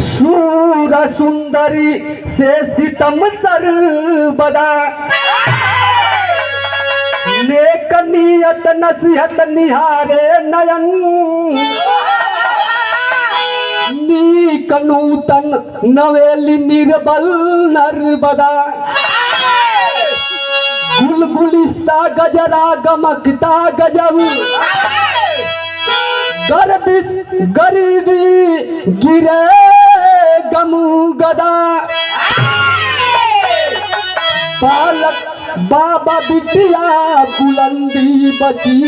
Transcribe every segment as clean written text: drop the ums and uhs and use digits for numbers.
सूर सुंदरी से सितम सर्वदा नेक नियत नसीहत निहारे नयन नीक नूतन नवेली निर्बल नर्मदा गुलगुलिस्ता गजरा गमकता गजब गर्दिश गरीबी गिरे गमू गदा बालक बाबा बिटिया बुलंदी बची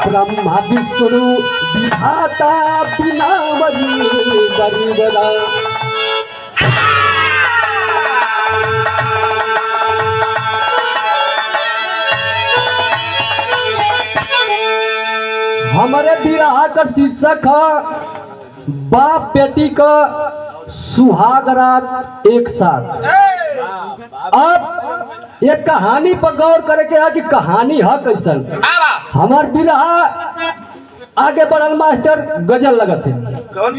ब्रह्मा विष्णु विधाता बिना वरी गरीबदा हमारे विराह का शीर्षक है बाप बेटी का सुहाग रात एक साथ। अब ये कहानी पर गौर करे के है कि कहानी है कैसन। हमार विराह आगे बढ़ल मास्टर गजल लगत है। कौन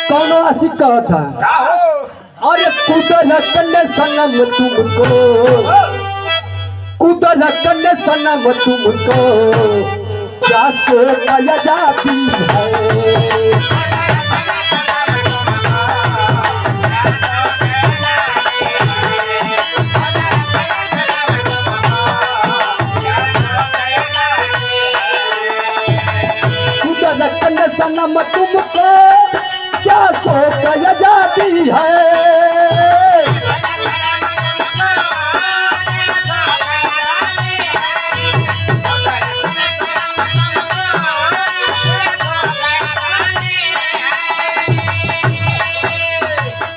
कौनो आशिक कहत था अरे कुदरत ने सनम तुमको कुदरत ने सनम तुमको क्या सोचा जाती है कुदरत ने सनम तुमको क्या सोचा जाती है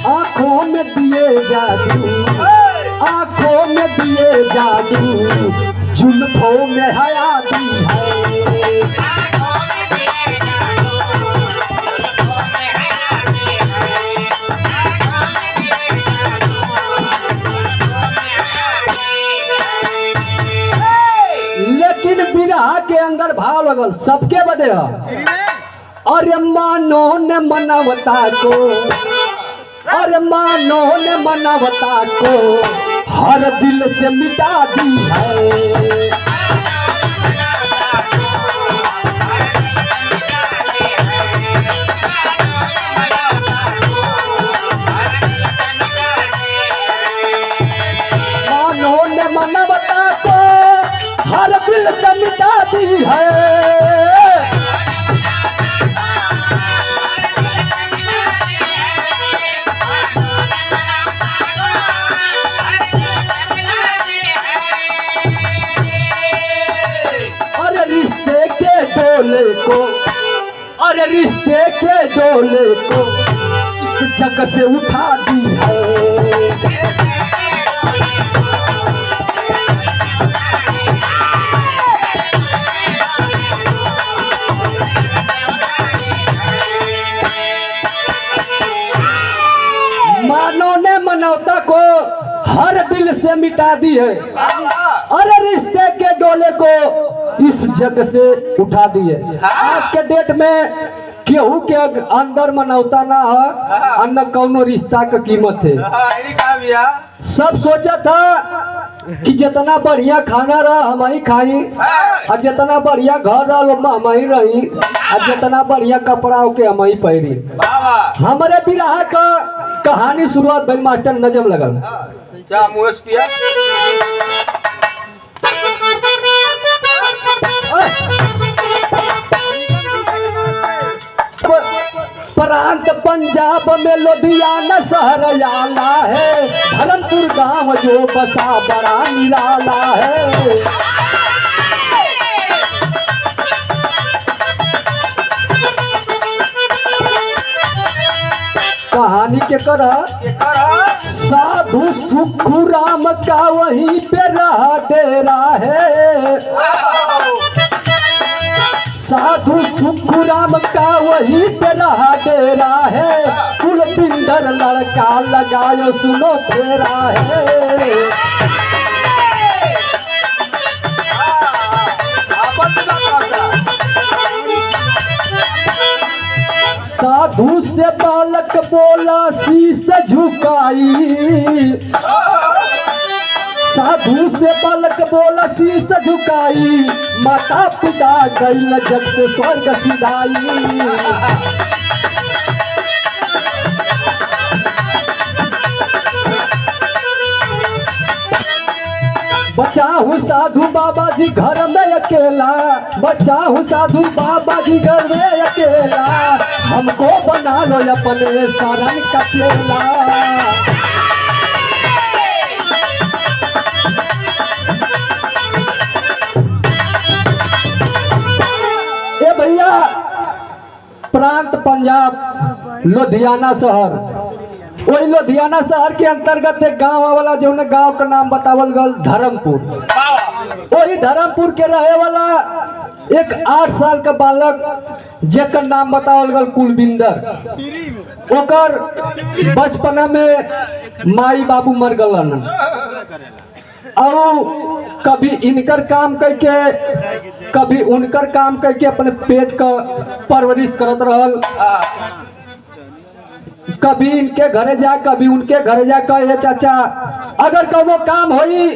आँखों में दिए जादू आँखों में दिए जादू जुल्फों में हयाती है लेकिन विरह के अंदर भाव लगल सबके बदे है। अरे मानो ने मनवता को अरे मानो ने मनवता को हर दिल से मिटा दी है मानो ने मनवता को हर दिल से मिटा दी है अरे रिश्ते के डोले को अरे रिश्ते के डोले को इस जग से उठा दी है मानो ने मनौता को हर दिल से मिटा दी है अरे रिश्ते के डोले को इस जग से उठा दी है। आज के डेट में केहू के अंदर मनौता ना है अन्य कौनो रिश्ता का कीमत है। सब सोचा था कि जितना बढ़िया खाना रहा हम ही खाई और जितना बढ़िया घर रहा हम ही रही और जितना बढ़िया कपड़ा होके हम ही पहरी। हमारे विराह का कहानी शुरुआत भाई मास्टर नजम लगल क्या मुएश किया प्रांत पंजाब में लुधियाना शहर आला है धर्मपुर गांव जो बसा बड़ा निराला है कहानी के कर साधु सुखू राम का वहीं पे रहा डेरा है साधु सुखराम का वही पे रहा डेरा है, कुलबिंदर लड़का लगायो सुनो फेरा है। साधु से बालक बोला शीश झुकाई, साधु से बालक बोला शीश झुकाई, माता पिता गई जग से स्वर्ग सिधाई। बचा हूँ साधु बाबा जी घर में अकेला, बचा हूँ साधु बाबा जी घर में अकेला, हमको बना लो अपने शरण का चेला। ए भैया, प्रांत पंजाब लुधियाना शहर, वही लुधियाना शहर के अंतर्गत एक गांव वाला जो गांव का नाम बतावल गल धर्मपुर। वही धर्मपुर के रहे वाला एक 8 साल का बालक जेकर नाम बतावल गल कुलबिंदर, ओकर बचपना में माई बाबू मर गलन और कभी इनकर काम करके कभी उनकर काम करके अपने पेट का परवरिश करत रहल। कभी इनके घरे जा कभी उनके घरे जा कहे चाचा अगर कोनो काम होई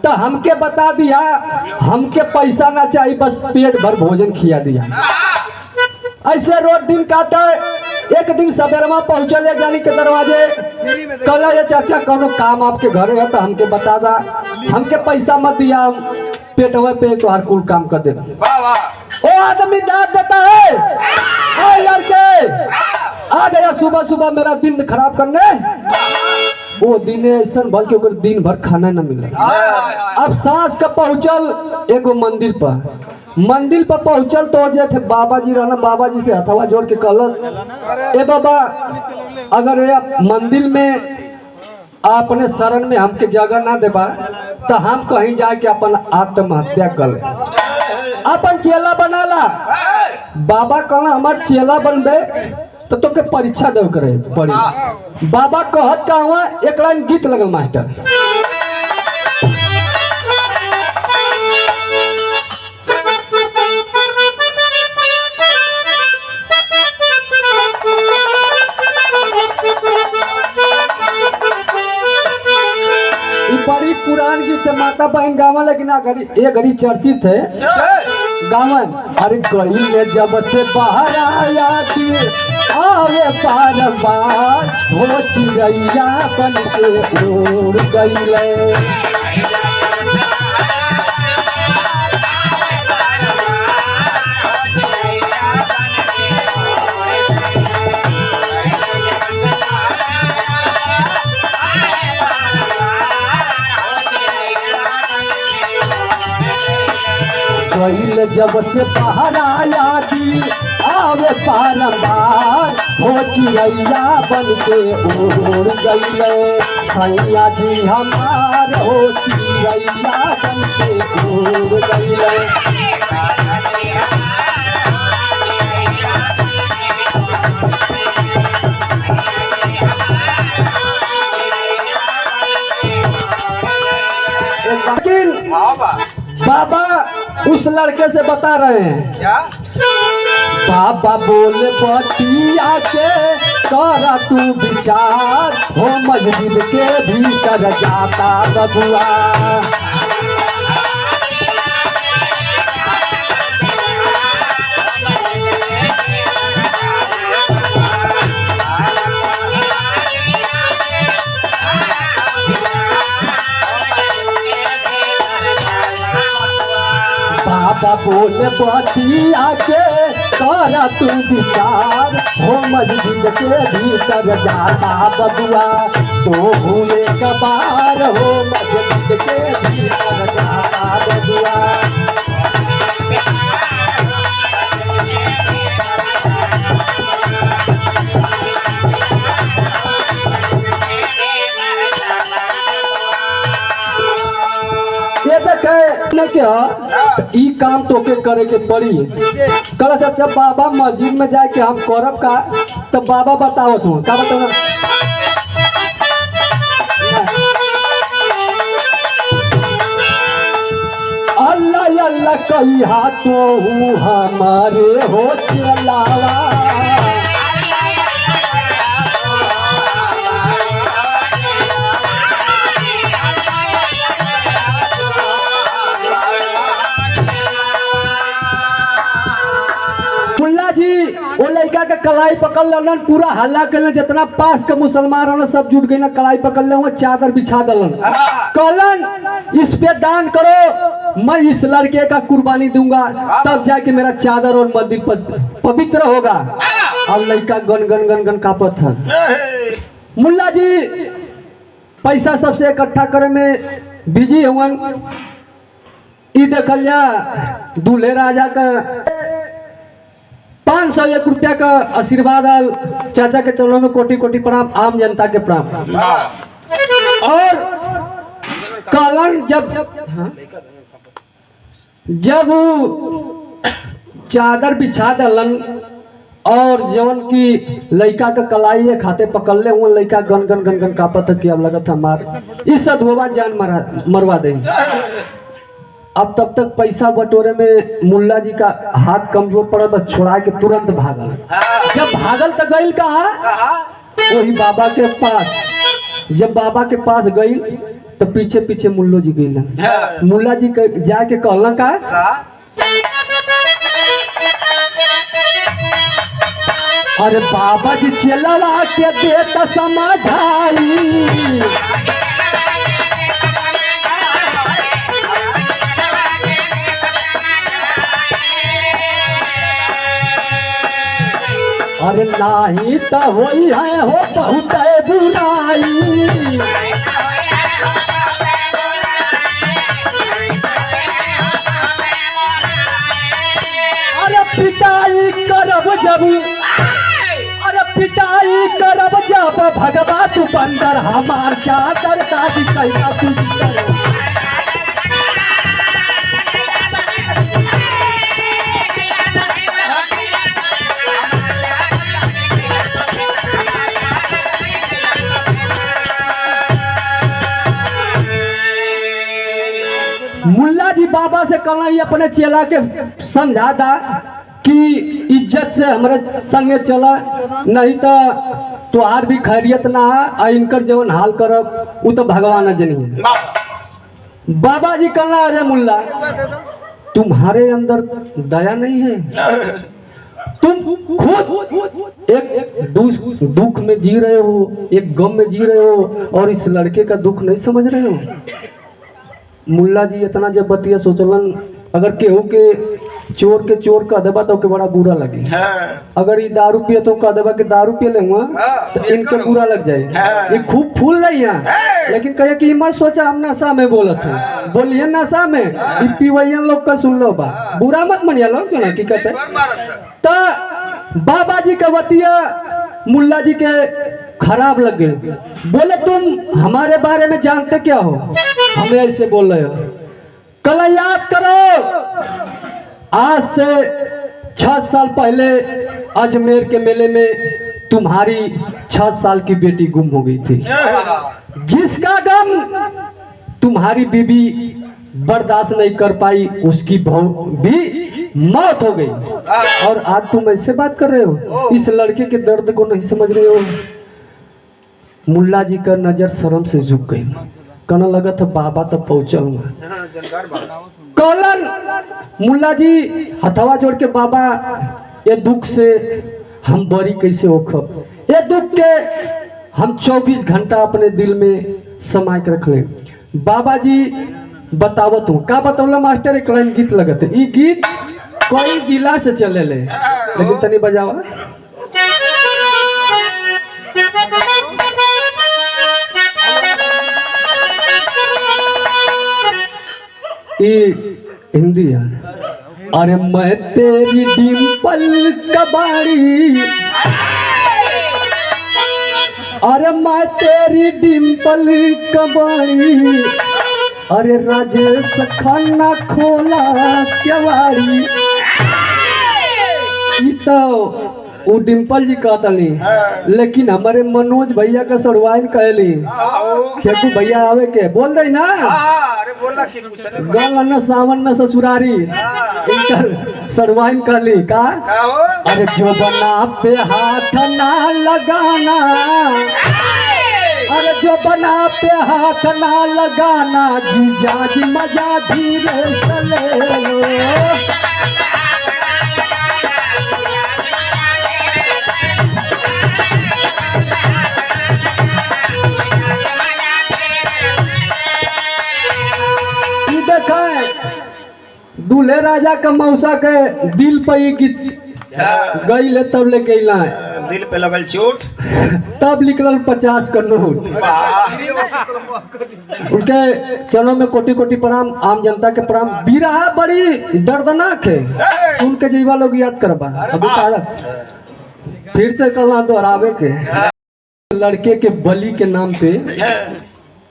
तो हमके बता दिया, हमके पैसा ना चाहिए, बस पेट भर भोजन खिया दिया। ऐसे रोज दिन काटे। एक दिन सवेरमा पहुंचले जानी के दरवाजे, कहला ये चाचा कोनो काम आपके घरे है तो हमके बता दा, हमके पैसा मत दिया, पेटवे पे तो हर कुल काम कर दे। ओ आदमी डांट देता है, ओ लड़के आ गया सुबह सुबह मेरा दिन खराब करने। वो दिन ऐसा भल के दिन भर खाना न मिला। अब सांस का पहुंचल एगो मंदिर पर पहुंचल तो जे बाबा जी रहना, बाबा जी से हथवा जोड़ के कहल, ए बाबा अगर ये मंदिर में अपने शरण में हमके जगह ना देबा तो हम कहीं जाके अपन आत्महत्या कर ले, अपन चेला बनाला। बाबा कहना हमार चेला बनबे तो के परीक्षा देव करे पड़ी। बाबा कहत का हुआ एक लाइन गीत लगल मास्टर, बड़ी पुरान गीत है, माता बहन गावा, लेकिन ये घड़ी चर्चित है गावन। अरे गई ने जब से बाहर आया आवे पार बार, हो चिड़ैया बन के उड़ गई। गईल जब से बाहर आया थी आवे पारंबार, हो चिड़ैया बन के उड़ गई। सैया जी हमार हो चिड़ैया बन के उड़ गई। बाबा उस लड़के से बता रहे हैं क्या? बाबा बोले बतिया के करा तू विचार, हो मस्जिद के भीतर जाता बबुआ। बाबा बोले बतिया के करा तू विचार, हो मस्जिद के भीतर जाता बबुआ। तो हुए कबार हो मस्जिद के भीतर जाता बबुआ। ये देखे के तो ई काम तो के करे के पड़ी। कल अच्छा बाबा मस्जिद में जाए के हम करब का, तो बाबा बताओ तू का बताओ। अल्लाह अल्लाह कही हाथों हमारे हो चलावा, मुल्ला जी वो लड़का के कलाई पकड़ लेन, पूरा हल्ला कर, जितना पास के मुसलमान रहन सब जुट गए, कलाई पकड़ ले, चादर बिछा दलन, कहलन इस पे दान करो, मैं इस लड़के का कुर्बानी दूंगा, तब जाके मेरा चादर और मंदिर पवित्र होगा। और लड़का गन गन गन गन कांपत था। मुल्ला जी पैसा सबसे इकट्ठा करे में बिजी हुवन। ई देखल जा दूल्हे राजा का 501 रुपया का आशीर्वाद आल, चाचा के चरणों में कोटि कोटि प्रणाम, आम जनता के प्रणाम। और कहलन जब चादर बिछा दलन और जवन की लड़का का कलाई खाते पकड़ ले, वो लड़का गन गन गन गन कापत कि अब लगा था मार इस सधुआ जान मरवा दे। अब तब तक पैसा बटोरे में मुल्ला जी का हाथ कमजोर पड़ा, बस छुड़ा के तुरंत भागल। जब भागल तो गईल कहा वही बाबा के पास। जब बाबा के पास गई तो पीछे पीछे मुल्लो जी गई। मुल्ला जी जाके कहला का अरे बाबा जी चलवा के देता समझाई, अरे नाही तो होई है हो बहुत बुराई, अरे पिटाई करब जब, अरे पिटाई करब जब भगवा तू बंदर हमार चादर का कैसा तू। मुल्ला जी बाबा से कहना ये अपने चेला के समझा दा कि इज्जत से हमारे संगे चला, नहीं तो तुहार भी खैरियत ना है, इनकर जवन हाल करब वो तो भगवान जनी। बाबा जी कहना अरे मुल्ला तुम्हारे अंदर दया नहीं है, तुम खुद एक दुख में जी रहे हो, एक गम में जी रहे हो और इस लड़के का दुख नहीं समझ रहे हो। मुल्ला जी इतना जब बतिया सोचलन अगर केहू के चोर कह देबा तो के बड़ा बुरा लगे, अगर ये दारू पिए तो कह देबा के दारू पिए ले तो इनके बुरा लग जाए। ये खूब फूल रही है लेकिन कहे कि मत सोचा हम नशा में बोलत है, बोलिए नशा में पीवैया लोग का सुन लो बा, बुरा मत मनिया लोग जो ना की कहते। तो बाबा जी का बतिया मुल्ला जी के खराब लग गए, बोले तुम हमारे बारे में जानते क्या हो, हमें ऐसे बोल रहे हो। कल याद करो आज से 6 साल पहले अजमेर के मेले में तुम्हारी 6 साल की बेटी गुम हो गई थी, जिसका गम तुम्हारी बीबी बर्दाश्त नहीं कर पाई, उसकी भी मौत हो गई और आज तुम ऐसे बात कर रहे हो, इस लड़के के दर्द को नहीं समझ रहे हो। मुल्ला जी का नजर शर्म से झुक गई, कहने लगा था बाबा तब पहुंचल। कौलन मुल्ला जी हथवा जोड़ के बाबा ये दुख से हम बरी कैसे होखब, ये दुख के हम 24 घंटा अपने दिल में समाये के रख ले। बाबा जी बतावत हूँ का बतौला मास्टर, एक लाइन गीत लगत है, ये गीत कोई जिला से चले ले, लेकिन तनी बजावा। ये हिंदी है। अरे मैं तेरी डिम्पल कबाड़ी, अरे मैं तेरी डिम्पल कबाड़ी, अरे राजेश खन्ना खोला केवाड़ी। ई तो वो डिम्पल जी कहतली, लेकिन हमारे मनोज भैया का सड़वाइन कहली क्योंकि भैया आवे के बोल रही ना गल न सावन में ससुरारी इनकर सड़वाइन कहली का। अरे जो बना पे हाथ ना लगाना, अरे जो बना पे हाथ ना लगाना, जीजा जी मजा धीरे चले लो। दूल्हे राजा का मौसा के दिल पे गई ले तब लेके दिल पे लगल चोट तब निकलल 50 का नोट। उनके चरणों में कोटि कोटि प्रणाम, आम जनता के प्रणाम। बिरहा बड़ी दर्दनाक है, सुन के जीवा लोग याद करबा। अभी फिर से कल दोहरावे के लड़के के बलि के नाम पे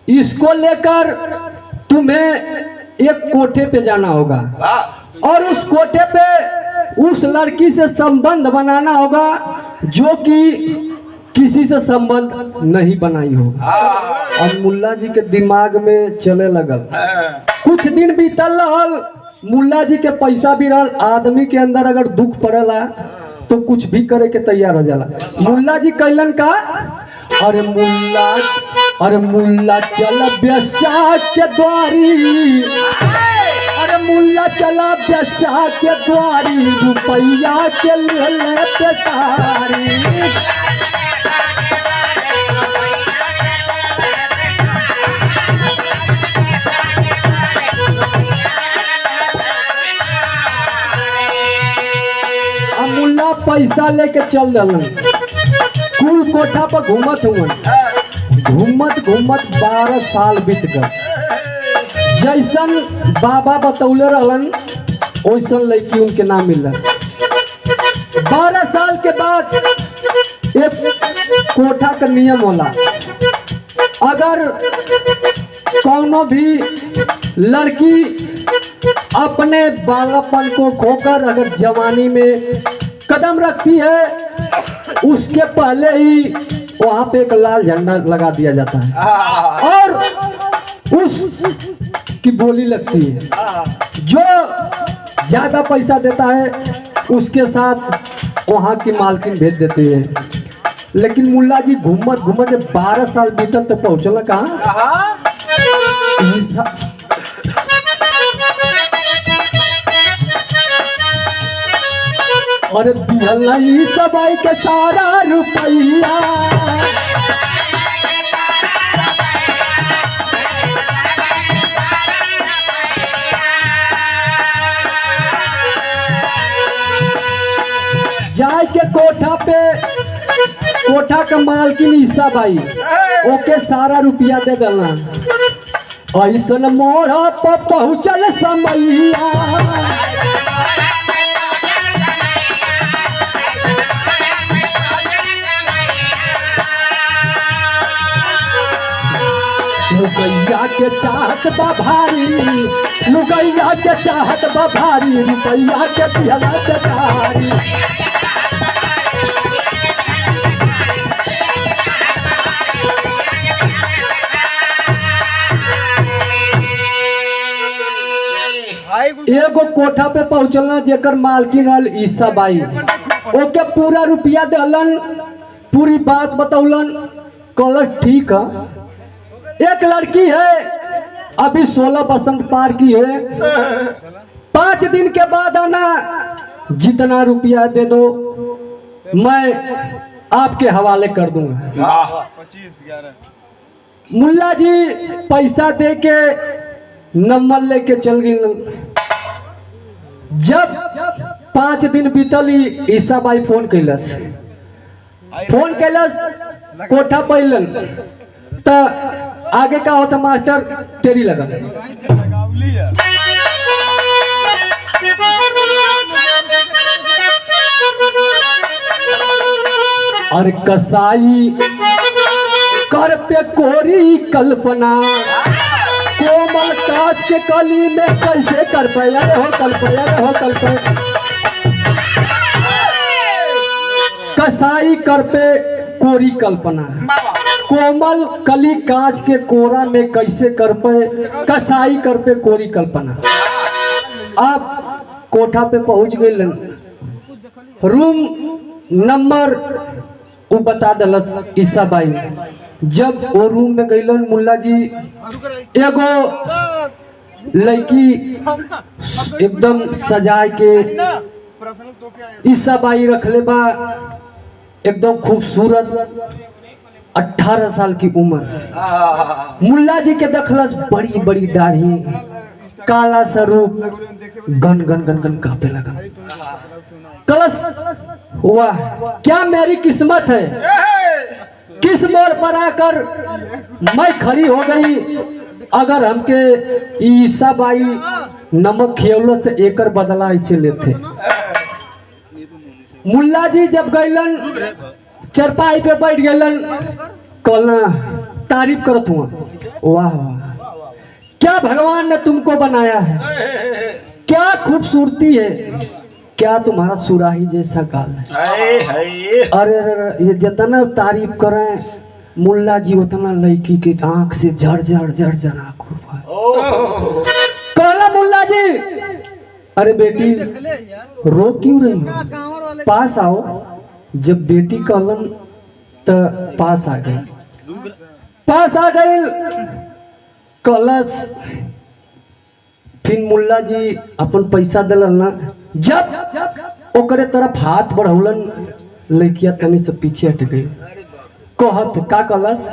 इसको लेकर तुम्हें एक कोठे पे जाना होगा और उस कोठे पे उस लड़की से संबंध बनाना होगा जो कि किसी से संबंध नहीं बनाई हो। और मुल्ला जी के दिमाग में चले लगल, कुछ दिन बीतल रहल, मुल्ला जी के पैसा भी रहल। आदमी के अंदर अगर दुख पड़ेला तो कुछ भी करे के तैयार हो जाला। मुल्ला जी कैलन का, अरे मुल्ला चल ब्यासा के द्वारी, अरे मुल्ला चला ब्यासा के द्वारी, रुपया के ले लेते तारी। मुल्ला पैसा लेके चल दलन, कुल कोठा पर घूमत घूमत 12 साल बीत गए। जैसन बाबा बतौले रहलन वैसन लड़की उनके नाम मिलल। 12 साल के बाद एक कोठा का नियम होला, अगर कौनो भी लड़की अपने बालापन को खोकर अगर जवानी में कदम रखती है उसके पहले ही वहां पे एक लाल झंडा लगा दिया जाता है और उस की बोली लगती है। जो ज्यादा पैसा देता है उसके साथ वहां की मालकिन भेज देती है। लेकिन मुल्ला जी घूमत 12 साल बीतल तो पहुंचल कहाँ। और दिहल सबाई के सारा रुपया, जाय के कोठा पे कोठा का मालकिन ईसा बाई ओके सारा रुपया दे देना। ऐसन मोड़ा पर पहुँचल समैया, लुगैया के चाहत बभारी, लुगैया के चाहत बभारी, रुपैया के पिहला के धारी। एगो कोठा पे पहुंचल जेकर मालकिन रहल ईसा बाई, ओके पूरा रुपया देलन, पूरी बात बतौलन। कहल ठीक है, एक लड़की है अभी 16 बसंत पार की है, 5 दिन के बाद आना, जितना रुपया दे दो मैं आपके हवाले कर दूंगा। मुल्ला जी पैसा दे के नंबर लेके चल गई। जब 5 दिन बीतल ईसा बाई फोन कैलस कोठा पैलन तो आगे का होता मास्टर तेरी लगा। और कसाई कर पे कोरी कल्पना, कोमल कांच के कली में कैसे कर पे, अरे हो कल पे, अरे हो कल पे, कसाई कर पे कोरी कल्पना, कोमल कली कांच के कोरा में कैसे कर पे, कसाई कर पे कोरी कल्पना। आप कोठा पे पहुंच गए, रूम नंबर वो बता दलस ईसा बाई। जब वो रूम में गईलन मुल्ला जी, एगो लड़की एकदम सजाए के ईसा बाई रखले बा, एकदम खूबसूरत, 18 साल की उम्र। मुल्ला जी के देखलस बड़ी बड़ी दाढ़ी, काला स्वरूप, गन गन गन गन कांपे लगा। कलश वाह क्या मेरी किस्मत है, किस मोड़ पर आकर मैं खड़ी हो गई। अगर हमके ईसा बाई नमक खियौलत तो एकर बदला ऐसे लेते। मुल्ला जी जब गईलन चरपाई पे बैठ गईलन, कहना तारीफ करत हुआ, वाह वाह क्या भगवान ने तुमको बनाया है, क्या खूबसूरती है, क्या तुम्हारा सुराही जैसा गाल है। अरे अरे ये जितना तारीफ करें मुल्ला जी उतना लड़की के आंख से झड़ झड़ झड़ झड़ आंख। कहला मुल्ला जी, अरे बेटी रो क्यों रही हो, पास आओ। जब बेटी कहलन तो पास आ गई, पास आ गई। कलश फिर मुल्ला जी अपन पैसा दिलन ना, जब ओकरे तरफ हाथ बढ़ौलन, लड़किया तनी से पीछे हट गई। कहत का कलश,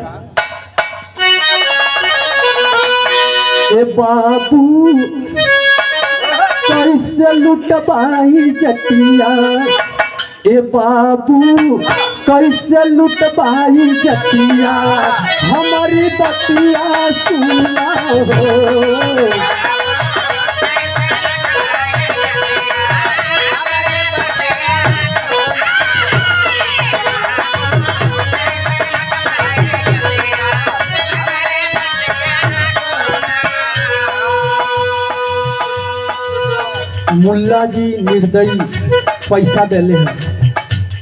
ए बाबू कैसे लुटबाई जतिया, ए बाबू कैसे लुटबाई जतिया, हमारी बतिया सुना हो। मुल्ला जी निर्दयी पैसा देले हैं,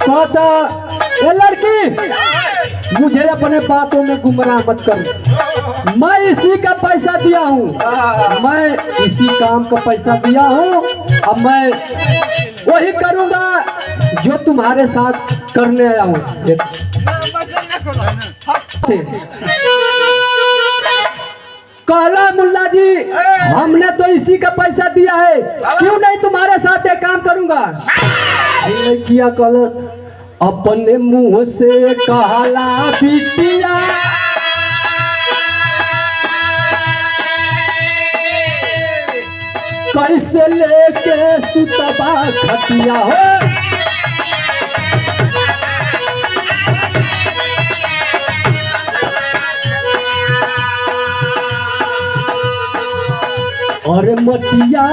कहता ए लड़की मुझे अपने बातों में गुमराह मत कर, मैं इसी का पैसा दिया हूँ, मैं इसी काम का पैसा दिया हूँ, अब मैं वही करूँगा जो तुम्हारे साथ करने आया हूँ। कहला मुल्ला जी हमने तो इसी का पैसा दिया है, क्यों नहीं तुम्हारे साथ एक काम करूंगा। किया कल अपने मुंह से कहला बिटिया, कैसे लेके सुतबा खटिया हो। अरे मटिया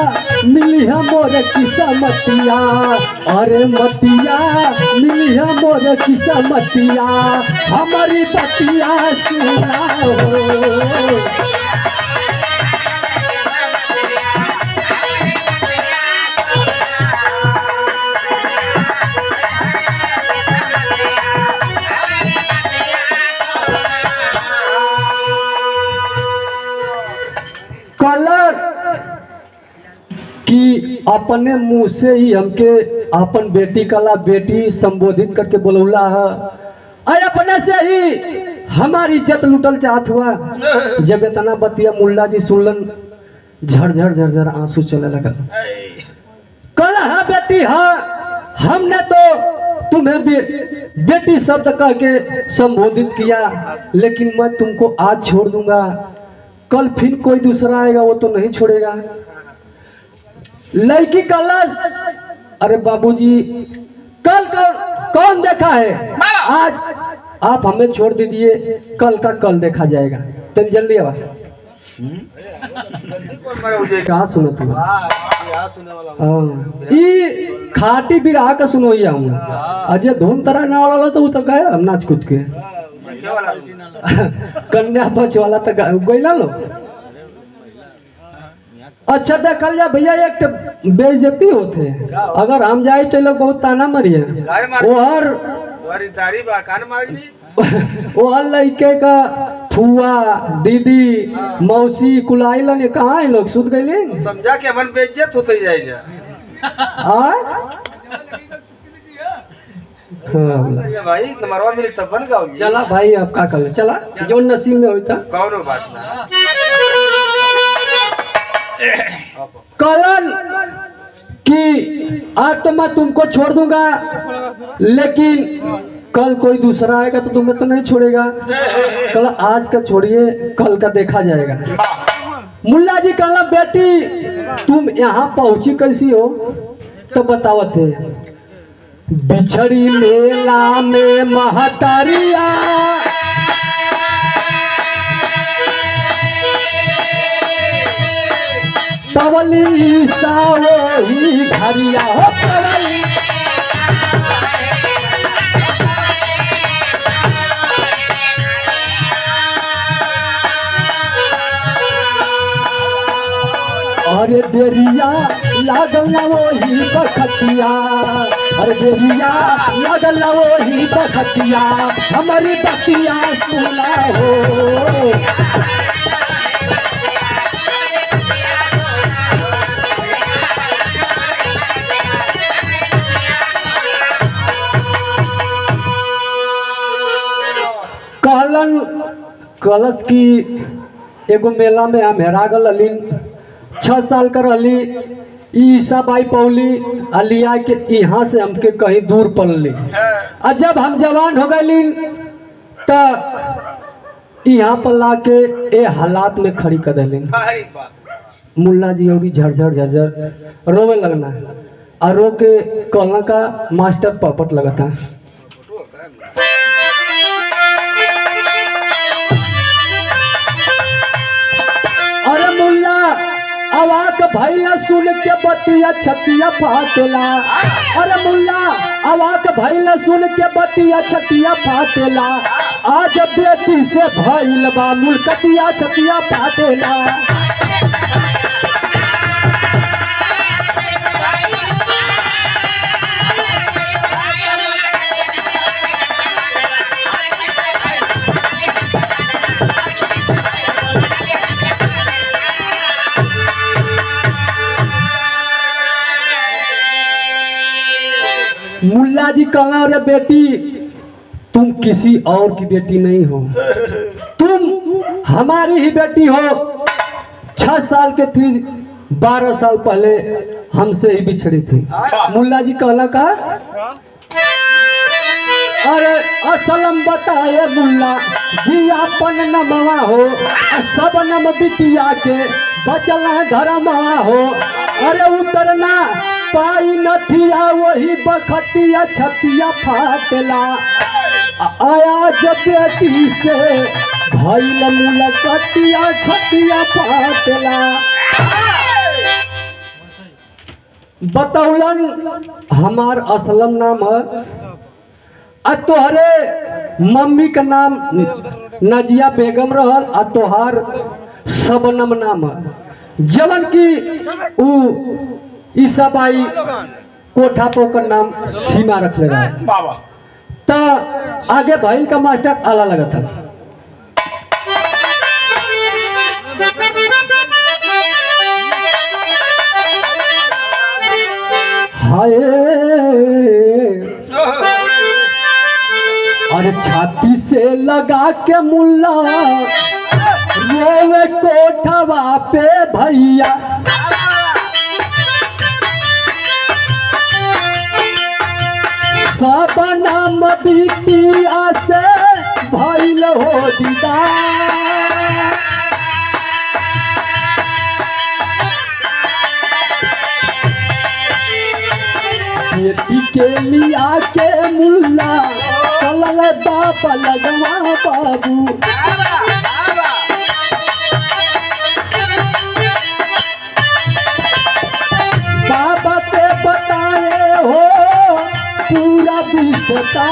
मिली है मोर किस्मतिया, अरे मटिया मिली है मोर किस्मतिया, हमारी बतिया सुना हो। कलर कि अपने मुंह से ही हमके अपन बेटी कला बेटी संबोधित करके बोलौला है, अरे अपने से ही हमारी इज्जत लुटल चाहत हुआ। जब इतना बतिया मुल्ला जी सुनलन, झरझर झरझर आंसू चले लगल। कल हाँ बेटी हाँ, हमने तो तुम्हें बेटी शब्द कह के संबोधित किया, लेकिन मैं तुमको आज छोड़ दूंगा, कल फिर कोई दूसरा आएगा वो तो नहीं छोड़ेगा। लड़की कलश, अरे बाबूजी कल कौन देखा है, आज आप हमें छोड़ दीजिए, कल का कल देखा जाएगा। तुम जल्दी आवा। कहा सुनो तुम, खाटी बिरहा का सुनो ही आऊँ, अजय धूम तरह ना वाला तो वो तो कहे हम नाच कूद के कन्या पक्ष वाला तो गईला लो। अच्छा देखल जा भैया एक ठे बेइज्जती होते अगर हम जाए तो लोग बहुत ताना मरिए वो हर वो हर लड़के का फुआ दीदी मौसी कुलाई लने कहाँ है लोग सुध गए समझा के मन बेइज्जत होते जाएगा। ये भाई नंबरवा मिली तब बन गाओ चला भाई अब का कर चला जो नसीब में होता कौनो बात ना कलन कि आज तो मैं तुमको छोड़ दूंगा लेकिन कल कोई दूसरा आएगा तो तुम्हें तो नहीं छोड़ेगा। कल आज का छोड़िए कल का देखा जाएगा। मुल्ला जी कहला बेटी तुम यहाँ पहुंची कैसी हो तो बतावत है बिछड़ी मेला में महतारिया पवली सावही घरिया हो पवली अरे बेरिया लागल ना वही बखतिया अरे बेरिया लागल ना वही बखतिया हमारी बतिया सुना हो कहलन कलश की एगो मेला में हम हेरा गल अलीन 6 साल का रहली ईसा बाई पौली अलिया के यहाँ से हमके कहीं दूर पड़ली और जब हम जवान हो गए तो यहाँ पर ला के ए हालात में खड़ी कर दिली मुल्ला जी और झरझर झरझर रोवे लगना और रो के कहना का मास्टर पपट लगा था। अरे मुल्ला आवाज भैया सुन के बतिया छतिया फाटेला अरे मुल्ला आवाज भैया सुन के बतिया छतिया फाटेला आज बेटी से भइल बा मुलकतिया छतिया फाटेला मुल्ला जी कहना रे बेटी तुम किसी और की बेटी नहीं हो तुम हमारी ही बेटी हो 6 साल के थी 12 साल पहले हमसे ही बिछड़ी थी। मुल्ला जी कहला का अरे असलम बताए मुल्ला जी अपन नमवा हो सब नम बिटिया के बचल धर्मवा हो अरे उतरना पाई नथिया वही बखतिया छतिया फाटेला आया जब बेटी से भइल मुलकतिया छतिया फाटेला बतौलन हमार असलम नाम है आ तोहरे मम्मी का नाम नजिया बेगम रहल आ तोहार सबनम नाम है जवन की उ ईसा बाई कोठा पर ओकर नाम सीमा रखले रहे तो आगे भइल का मास्टर आला लगा था। हाय अरे छाती से लगा के मुल्ला रोवे कोठवा पे भैया सब नाम बिटिया से भइल हो दीदा बेटी के लिया के मुल्ला चलल बाबा लगवा बाबू बाबा पे बताए हो पूरा विश्वता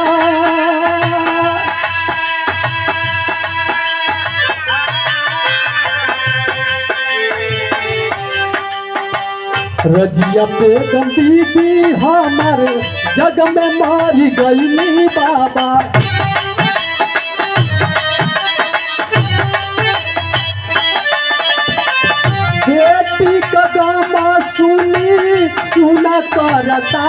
रजिया बेगम बीबी हमारे जग में मारी गई बाबा। बेटी का गामा सुनी सुना करता,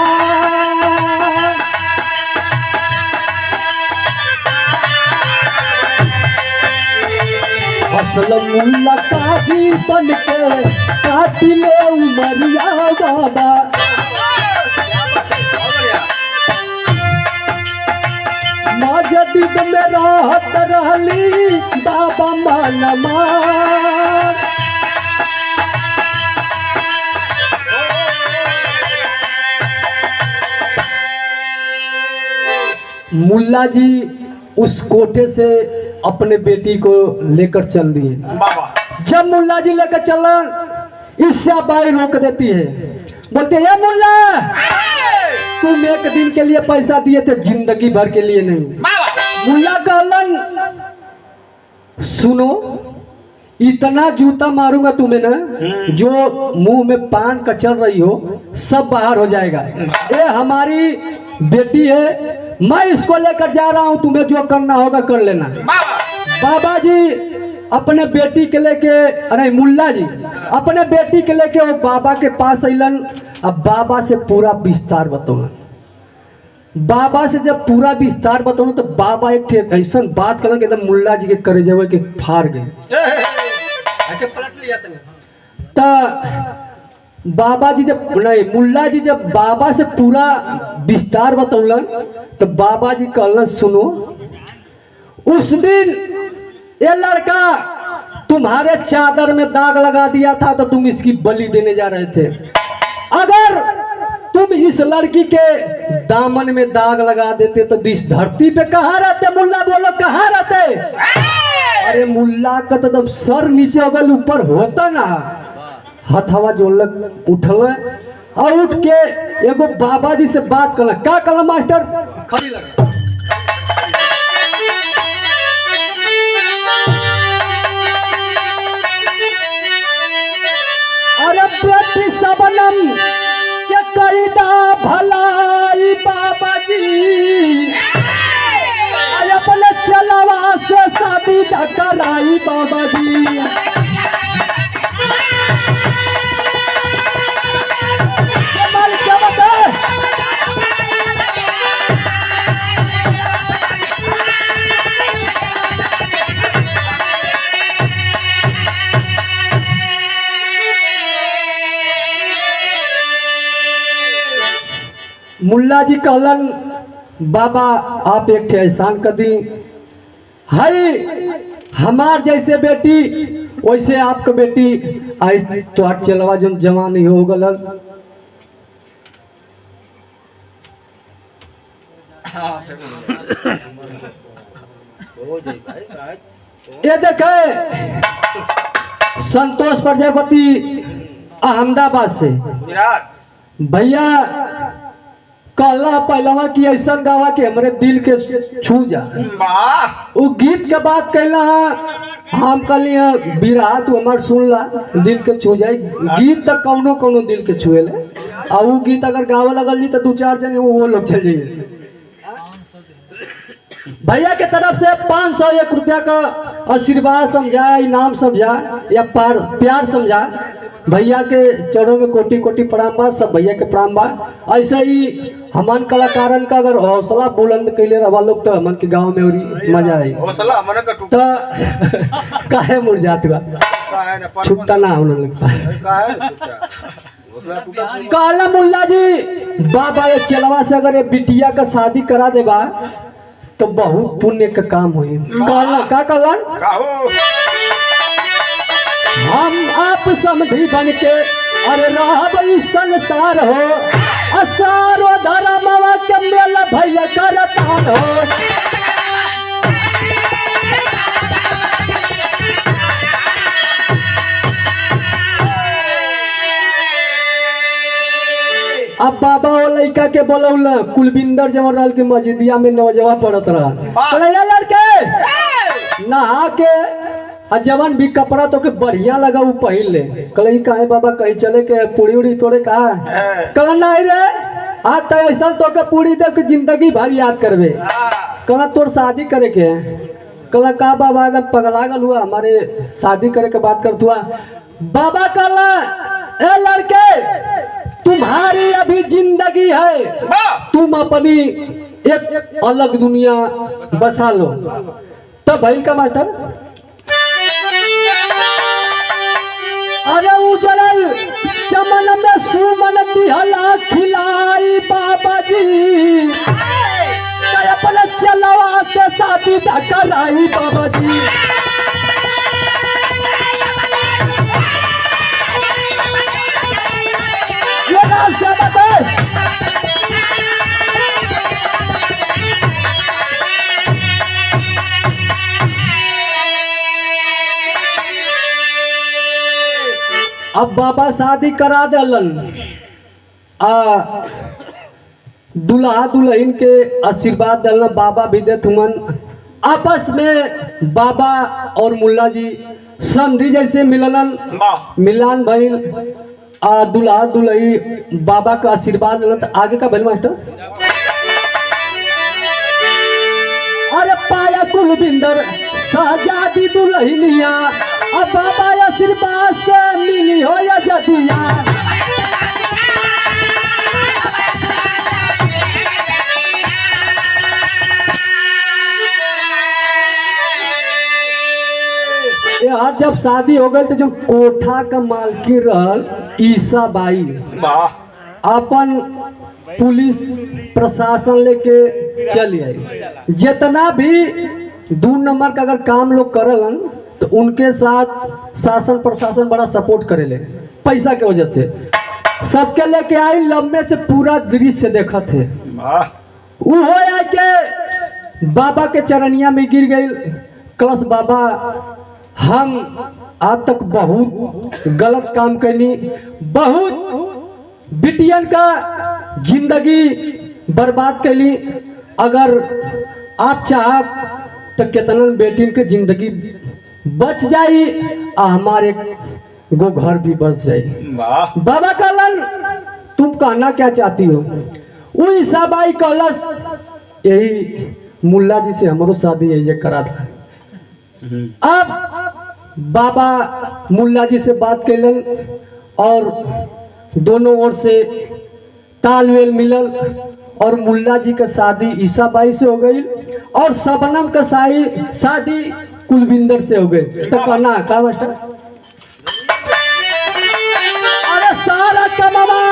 असल मुल्ला काजी बन के काटी ले उमरिया बाबा। मस्जिद में रहत रहली बाबा मानमा, मुल्ला जी उस कोठे से अपने बेटी को लेकर चल दिए। जब मुल्ला जी लेकर चला, ईसा बाई रोक देती है, बोलते हैं मुल्ला तुम एक दिन के लिए पैसा दिए थे, जिंदगी भर के लिए नहीं। मुल्ला कहलन सुनो, इतना जूता मारूंगा तुम्हें ना, जो मुंह में पान का चल रही हो सब बाहर हो जाएगा। ये हमारी बेटी है, मैं इसको लेकर जा रहा हूं, तुम्हें जो करना होगा कर लेना। बाबा जी अपने बेटी के लेके, अरे मुल्ला जी अपने बेटी के लेके वो बाबा के पास अलन। अब बाबा से पूरा विस्तार बताओ। बाबा से जब पूरा विस्तार बताओ तो बाबा एक ऐसा बात कर एकदम मुल्ला जी के करे जब के फाड़ गए। तो बाबा जी जब नहीं, मुल्ला जी जब बाबा से पूरा विस्तार बतौलन तो बाबा जी कहलन सुनो, उस दिन ये लड़का तुम्हारे चादर में दाग लगा दिया था तो तुम इसकी बलि देने जा रहे थे। अगर तुम इस लड़की के दामन में दाग लगा देते तो इस धरती पे कहाँ रहते? मुल्ला बोलो कहाँ रहते? अरे मुल्ला का तो तब सर नीचे अगल ऊपर होता ना, हथवा जोड़लक उठल और उठ के एगो बाबा जी से बात कर, का कल मास्टर खड़ी लगा। अरे बेटी सबनम के कईदा भलाई बाबा जी, अरे अपने चलवा से शादी कराई बाबा जी। मुल्ला जी कहलन बाबा आप एक एहसान कर दी, है हमार जैसे बेटी वैसे आपका बेटी आई तो आज चलवा जो जवान ही हो गल। ये देखे संतोष प्रजापति अहमदाबाद से भैया कहला पहलवा की ऐसा गावा कि हमारे दिल के छू जा। वो गीत के बात कहला हम कहलिए बिरहा तू हमार सुन ला, दिल के छू जाए। गीत तक कौनो कौनो दिल के छुएले, और वो गीत अगर गावे लगल तो दो चार जने वो लोग चल जाइए। भैया के तरफ से 501 रुपया का आशीर्वाद समझा, इनाम समझा या प्यार समझा। भैया के चरणों में कोटि कोटि प्रणाम बा, सब भैया के प्रणाम बा। ऐसे ही हमान कलाकारन का अगर हौसला बुलंद कैले रहा लोग तो हमन के गांव में और मजा आई। हौसला हमने का टूटा तो काहे मुड़ जात बा, छुट्टा ना होने लगता काला। मुल्ला जी बाबा ये चलवा से अगर ये बिटिया का शादी करा देबा तो बहुत पुण्य का काम हुई। का कहलन हम आप समधी बन के अरे रहब इस संसार हो, असारो धर्मवा के मेल भइल करतान हो। अब बाबा वो लड़का के बोलौल कुलबिंदर जब रहल के मस्जिदिया में नौजवा पढ़त रहा, लड़के नहा के और जवन भी कपड़ा तो के बढ़िया लगा वो पहन ले। कल काहे बाबा कहीं चले के पूरी उड़ी तोड़े कहा कल नहीं रे आज तो ऐसा तो के पूरी देख के जिंदगी भर याद करबे। कल तोर शादी करे के कल का बाबा एकदम पगला गल हुआ हमारे शादी करे के बात कर हुआ बाबा कल ए लड़के तुम्हारी अभी जिंदगी है तुम अपनी एक अलग दुनिया बसा लो। तब भाई का मास्टर अरे उजड़ल चमन में सुमन दिहला खिलाई बाबा जी अपने चलवाते शादी कराई बाबा जी। ये नाम क्या बताए अब बाबा शादी करा देलन दुल्हा दुल्हन के आशीर्वाद दिलन बाबा भी देत हुमन। आपस में बाबा और मुल्ला जी संधि जैसे मिलन मिलान भइल दुल्हा दुल्ही बाबा का आशीर्वाद दिलन। तो आगे का भइल मास्टर अरे पाया कुलविंदर शाहजादी दुल्हनिया अब बाबा आशीर्वाद से मिली हो या जदिया। यार जब शादी हो गई तो जो कोठा का मालकी रहल ईसा बाई अपन पुलिस प्रशासन लेके चल आई। जितना भी 2 नंबर का अगर काम लोग करलन तो उनके साथ शासन प्रशासन बड़ा सपोर्ट करेले पैसा के वजह से। सबके लेके आई लम्बे से पूरा दृश्य देखा थे वो हो के बाबा के चरनिया में गिर गई कलश बाबा हम आज तक बहुत गलत काम करनी बहुत बिटियन का जिंदगी बर्बाद कैली। अगर आप चाह तो कितना बेटियन के जिंदगी बच जाई हमारे गो घर भी बच जाई। बाबा कहलन तुम कहना क्या चाहती हो। वो ईसा बाई कहलस यही मुल्ला जी से हमारो शादी यही करा था। अब बाबा मुल्ला जी से बात कैलन और दोनों ओर से तालमेल मिलल और मुल्ला जी का शादी ईसा बाई से हो गई और सबनम का शादी कुलविंदर से हो गई। तो कहना का मास्टर अरे सारा कमावा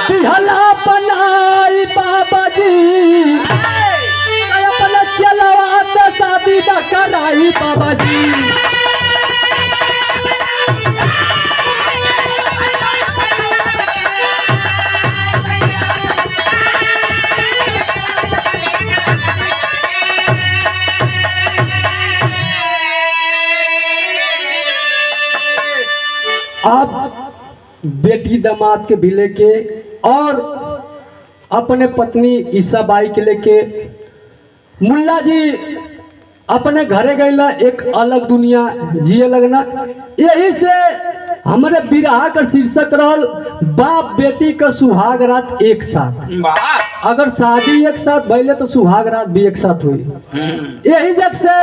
दिहला बनाई बाबा जी अपना चलवाते शादी कराई बाबा जी। अब बेटी दामाद के भी लेके और अपने पत्नी ईसा बाई के लेके मुल्ला जी अपने घरे गईला एक अलग दुनिया जिए लगना। यही से हमारे बिरहा का शीर्षक रहल बाप बेटी का सुहाग रात एक साथ। अगर शादी एक साथ भइले तो सुहाग रात भी एक साथ हुई। यही जग से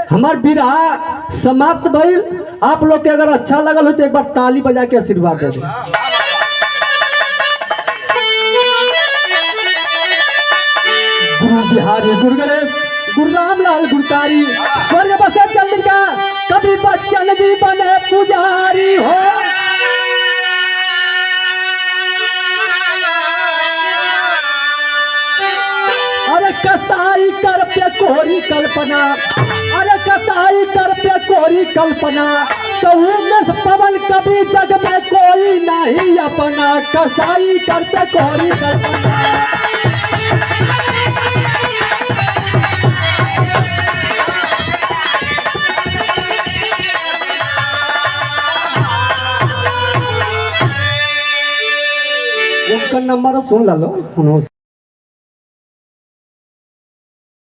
हमार बिरहा समाप्त भइल। आप लोग के अगर अच्छा लगल हो तो एक बार ताली बजा के आशीर्वाद दे दें। गुरु बिहारी गुरु गणेश गुरु रामलाल गुरकारी स्वर्ग बसे चंद्रिका कभी बच्चन जी बने पुजारी हो। अरे कसाई कर पे कोरी कल्पना अरे कसाई कर पे कोरी कल्पना तो उन्नस पवन कभी जग में कोई नहीं अपना। कसाई कर पे कोरी कल्पना उनका नंबर सुन लो।